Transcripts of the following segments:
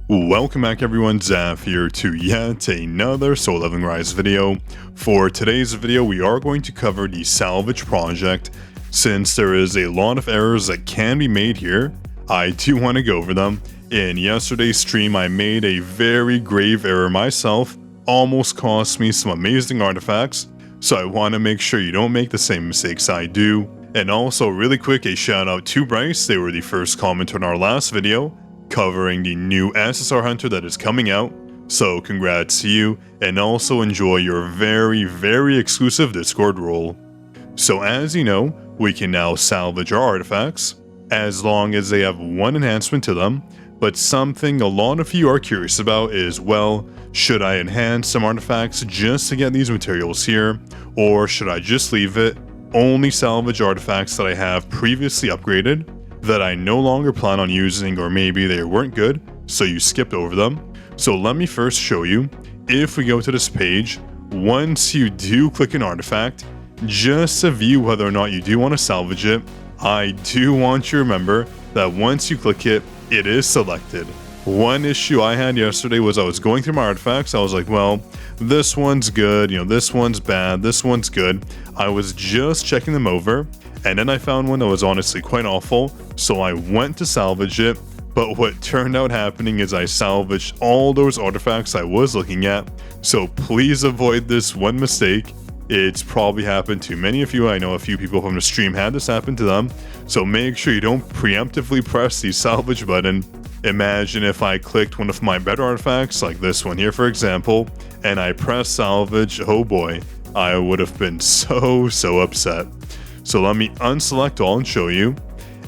Welcome back everyone, Zaf here to yet another Soul Living Rise video. For today's video, we are going to cover the Salvage project. Since there is a lot of errors that can be made here, I do want to go over them. In yesterday's stream, I made a very grave error myself, almost cost me some amazing artifacts, so I want to make sure you don't make the same mistakes I do. And also, really quick, a shout out to Bryce. They were the first comment on our last video, covering the new SSR Hunter that is coming out, so congrats to you, and also enjoy your very exclusive Discord role. So as you know, we can now salvage our artifacts, as long as they have one enhancement to them, but something a lot of you are curious about is, well, should I enhance some artifacts just to get these materials here, or should I just leave it, only salvage artifacts that I have previously upgraded, that I no longer plan on using, or maybe they weren't good, so you skipped over them. So let me first show you. If we go to this page, once you do click an artifact, just to view whether or not you do want to salvage it, I do want you to remember that once you click it, it is selected. One issue I had yesterday was I was going through my artifacts, I was like, well, this one's good, this one's bad, this one's good. I was just checking them over, and then I found one that was honestly quite awful, so I went to salvage it, but what turned out happening is I salvaged all those artifacts I was looking at, so please avoid this one mistake. It's probably happened to many of you. I know a few people from the stream had this happen to them, so make sure you don't preemptively press the salvage button. Imagine if I clicked one of my better artifacts, like this one here for example, and I pressed salvage, oh boy, I would have been so upset. So let me unselect all and show you.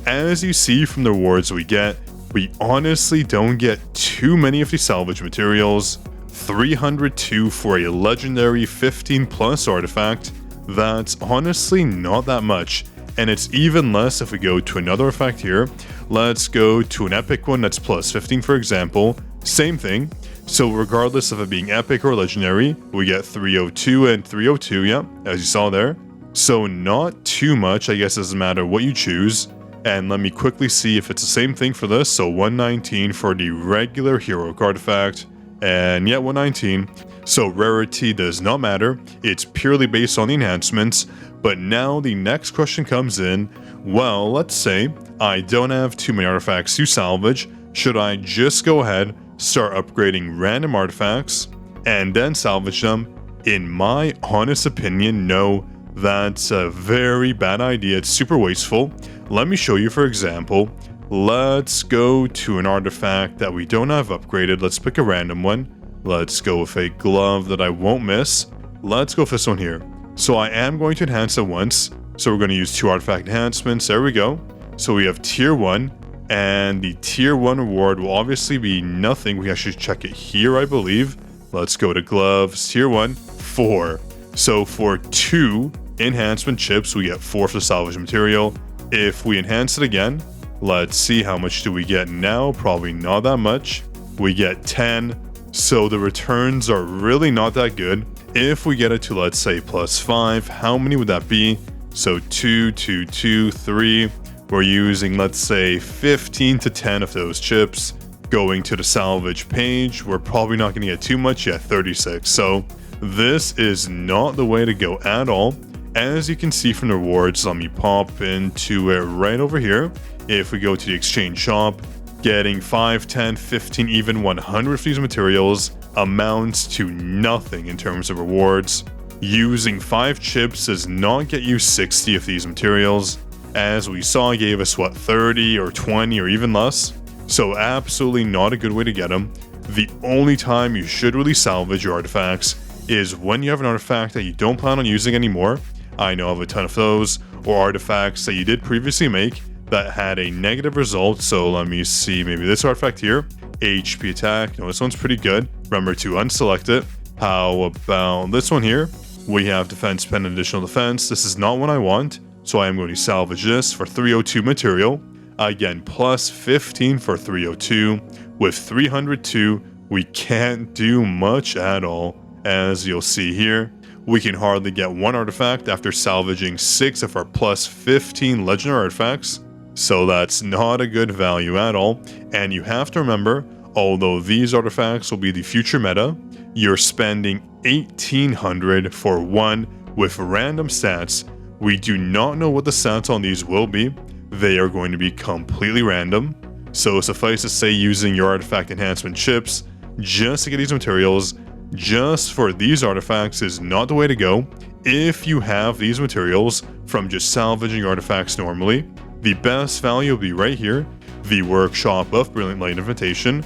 As you see from the rewards we get, we honestly don't get too many of these salvage materials. 302 for a legendary 15 plus artifact, that's honestly not that much. And it's even less if we go to another effect here. Let's go to an epic one that's plus 15 for example, same thing. So regardless of it being epic or legendary, we get 302 and 302, yeah, as you saw there. So not too much, I guess it doesn't matter what you choose. And let me quickly see if it's the same thing for this. So 119 for the regular heroic artifact, and yeah, 119. So rarity does not matter, it's purely based on the enhancements. But now the next question comes in, well, let's say I don't have too many artifacts to salvage. Should I just go ahead, start upgrading random artifacts, and then salvage them? In my honest opinion, no. That's a very bad idea, it's super wasteful. Let me show you for example. Let's go to an artifact that we don't have upgraded. Let's pick a random one. Let's go with a glove that I won't miss. Let's go with this one here. So I am going to enhance it once. So we're going to use 2 artifact enhancements. There we go. So we have tier 1, and the tier 1 reward will obviously be nothing. We actually check it here, I believe. Let's go to gloves, tier 1, 4. So for 2 enhancement chips, we get 4 for the salvage material. If we enhance it again, let's see how much do we get now. Probably not that much. We get 10. So the returns are really not that good. If we get it to, let's say, plus 5, how many would that be? So 2, 2, 2, 3. We're using, let's say, 15 to 10 of those chips. Going to the salvage page, we're probably not going to get too much yet, 36. So this is not the way to go at all. As you can see from the rewards, let me pop into it right over here. If we go to the exchange shop, getting 5, 10, 15, even 100 of these materials amounts to nothing in terms of rewards. Using 5 chips does not get you 60 of these materials. As we saw, it gave us what, 30 or 20 or even less. So absolutely not a good way to get them. The only time you should really salvage your artifacts is when you have an artifact that you don't plan on using anymore. I know of a ton of those, or artifacts that you did previously make that had a negative result. So let me see, maybe this artifact here, HP attack. No, this one's pretty good. Remember to unselect it. How about this one here? We have defense pen and additional defense. This is not what I want, so I am going to salvage this for 302 material. Again, plus 15 for 302. With 302, we can't do much at all. As you'll see here, we can hardly get 1 artifact after salvaging 6 of our plus 15 legendary artifacts. So that's not a good value at all. And you have to remember, Although these artifacts will be the future meta, you're spending 1800 for one with random stats. We do not know what the stats on these will be. They are going to be completely random. So suffice to say, using your artifact enhancement chips just to get these materials, just for these artifacts, is not the way to go. If you have these materials from just salvaging artifacts normally, the best value will be right here, the Workshop of Brilliant Light Invitation.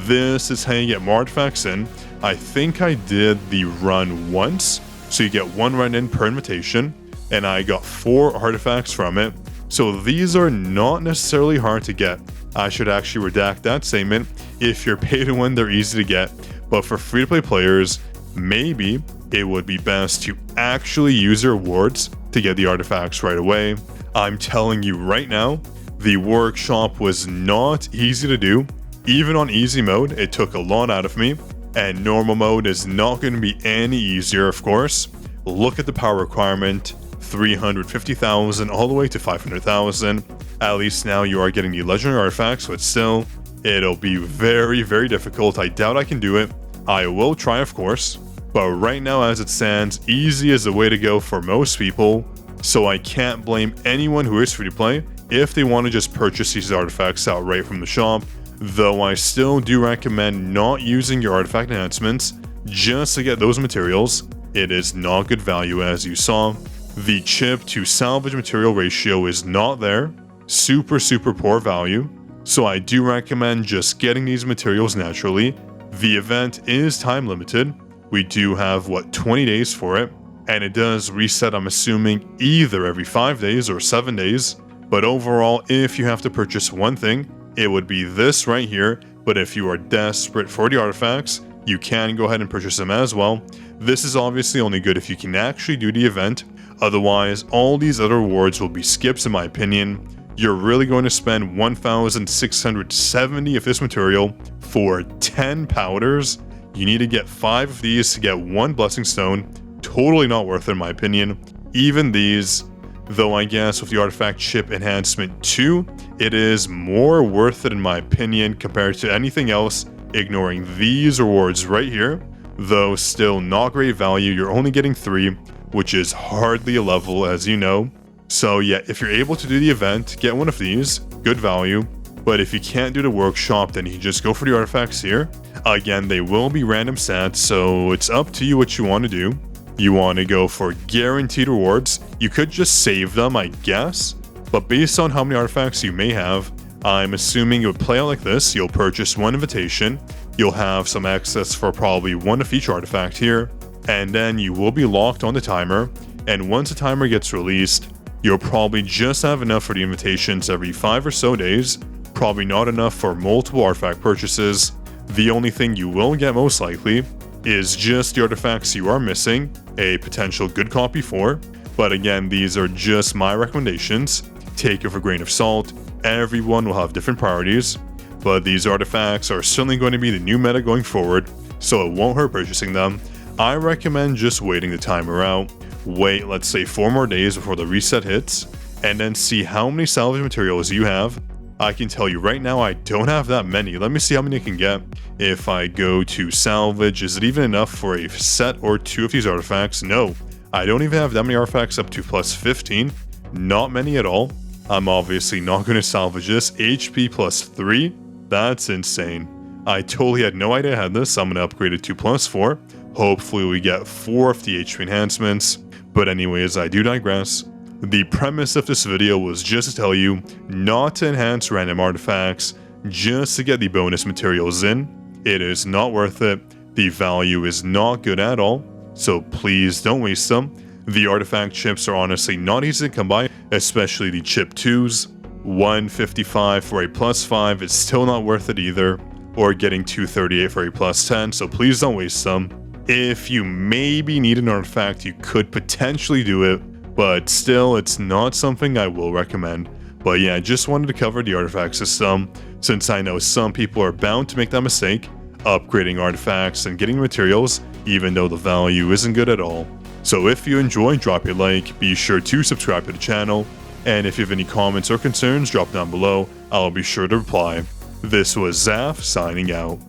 This is how you get more artifacts in. I think I did the run once, so you get one run in per invitation, and I got 4 artifacts from it. So these are not necessarily hard to get. I should actually redact that statement. If you're pay to win, they're easy to get, but for free-to-play players, maybe it would be best to actually use your rewards to get the artifacts right away. I'm telling you right now, the workshop was not easy to do. Even on easy mode, it took a lot out of me, and normal mode is not going to be any easier, of course. Look at the power requirement, 350,000 all the way to 500,000. At least now you are getting the legendary artifacts, but still, it'll be very, very difficult. I doubt I can do it. I will try, of course, but right now as it stands, easy is the way to go for most people, so I can't blame anyone who is free to play if they want to just purchase these artifacts outright from the shop, though I still do recommend not using your artifact enhancements just to get those materials. It is not good value, as you saw. The chip to salvage material ratio is not there, super poor value, so I do recommend just getting these materials naturally. The event is time limited. We do have 20 days for it, and it does reset, I'm assuming, either every 5 days or 7 days. But overall, if you have to purchase one thing, it would be this right here. But if you are desperate for the artifacts, you can go ahead and purchase them as well. This is obviously only good if you can actually do the event. Otherwise, all these other rewards will be skips in my opinion. You're really going to spend 1,670 of this material for 10 powders. You need to get 5 of these to get 1 blessing stone. Totally not worth it in my opinion. Even these, though I guess with the artifact chip enhancement 2, it is more worth it in my opinion compared to anything else, ignoring these rewards right here. Though still not great value, you're only getting 3, which is hardly a level, as you know. So yeah, if you're able to do the event, get one of these, good value. But if you can't do the workshop, then you can just go for the artifacts here. Again, they will be random stats, so it's up to you what you want to do. You want to go for guaranteed rewards. You could just save them, I guess. But based on how many artifacts you may have, I'm assuming it would play out like this. You'll purchase 1 invitation. You'll have some access for probably 1 of each artifact here. And then you will be locked on the timer. And once the timer gets released, you'll probably just have enough for the invitations every 5 or so days. Probably not enough for multiple artifact purchases. The only thing you will get most likely is just the artifacts you are missing, a potential good copy for. But again, these are just my recommendations. Take it with a grain of salt. Everyone will have different priorities, but these artifacts are certainly going to be the new meta going forward, so it won't hurt purchasing them. I recommend just waiting the timer out. Wait, let's say 4 more days before the reset hits, and then see how many salvage materials you have. I can tell you right now I don't have that many. Let me see how many I can get. If I go to salvage, is it even enough for a set or 2 of these artifacts? No, I don't even have that many artifacts up to plus 15. Not many at all. I'm obviously not going to salvage this. HP plus 3? That's insane. I totally had no idea I had this. I'm going to upgrade it to plus 4. Hopefully we get 4 of the HP enhancements. But anyways, I do digress. The premise of this video was just to tell you not to enhance random artifacts, just to get the bonus materials in. It is not worth it. The value is not good at all, so please don't waste them. The artifact chips are honestly not easy to come by, especially the chip 2s. 155 for a plus 5 is still not worth it either, or getting 238 for a plus 10, so please don't waste them. If you maybe need an artifact, you could potentially do it, but still, it's not something I will recommend. But yeah, I just wanted to cover the artifact system, since I know some people are bound to make that mistake, upgrading artifacts and getting materials, even though the value isn't good at all. So if you enjoyed, drop a like, be sure to subscribe to the channel, and if you have any comments or concerns, drop down below, I'll be sure to reply. This was Zaf signing out.